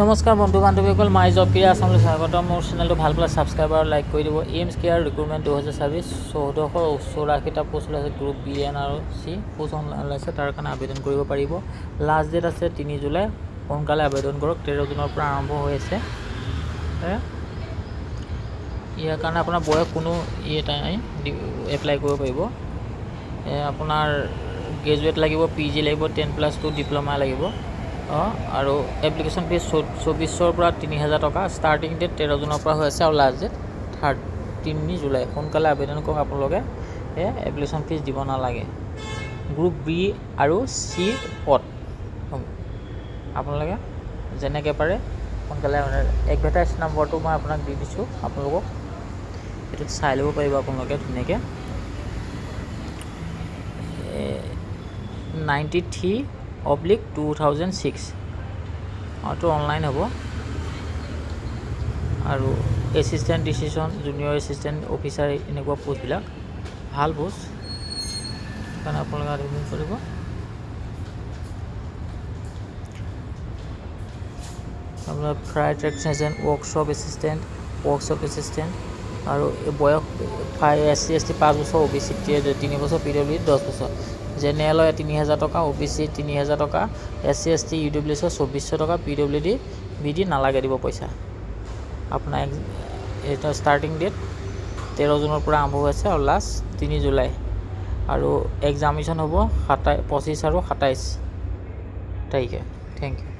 নমস্কাৰ বন্ধু বান্ধৱীসকল, my job career আছামলৈ স্বাগতম। মোৰ চেনেলটো ভাল পালে ছাবস্ক্ৰাইব আৰু লাইক কৰি দিব। এইমছ কেয়াৰ ৰিক্ৰুটমেণ্ট 2024 1484টা পোষ্ট ওলাইছে। গ্ৰুপ বি এন আৰু চি পোষ্ট ওলাইছে, তাৰ কাৰণে আবেদন কৰিব পাৰিব। লাষ্ট ডেট আছে 3 জুলাই। সোনকালে আবেদন কৰক। 13 জুনৰ পৰা আৰম্ভ হৈ আছে। ইয়াৰ কাৰণে আপোনাৰ বয়স কোনো এটা নাই, এপ্লাই কৰিব পাৰিব। আপোনাৰ গ্ৰেজুৱেট লাগিব, PG লাগিব, 10+2 ডিপ্ল'মা লাগিব। আৰু এপ্লিকেশ্যন ফিজ 2400ৰ পৰা 3000 টকা। ষ্টাৰ্টিং ডেট 13 জুনৰ পৰা হৈ আছে আৰু লাষ্ট ডেট 3 জুলাই। সোনকালে আবেদন কৰক। আপোনালোকে এপ্লিকেশ্যন ফিজ দিব নালাগে। গ্ৰুপ বি আৰু চি পদ আপোনালোকে যেনেকৈ পাৰে সোনকালে এডভাৰটাইজ নম্বৰটো মই আপোনাক দি দিছোঁ, আপোনালোকক এইটোত চাই ল'ব পাৰিব আপোনালোকে ধুনীয়াকৈ। 93/2006 এইটো অনলাইন হ'ব। আৰু assistant decision, junior assistant officer, এনেকুৱা পোষ্টবিলাক ভাল পোষ্ট, সেইকাৰণে আপোনালোকে আবেদন কৰিব। আপোনাৰ ফ্ৰাই ট্ৰেকশ্যন, ৱৰ্কশ্বপ এছিষ্টেণ্ট আৰু বয়স SC/ST 5 বছৰ, OBC 3 বছৰ, PWD 10 বছৰ। জেনেৰেলৰ 3000 টকা, OBC 3000 টকা, SC/ST EWS 2400 টকা, PWD BD নালাগে দিব পইচা। আপোনাৰ এটা ষ্টাৰ্টিং ডেট 13 জুনৰ পৰা আৰম্ভ হৈ আছে আৰু লাষ্ট 3 জুলাই। আৰু এক্সামিনেশ্যন হ'ব 25 আৰু 27 তাৰিখে। Thank U.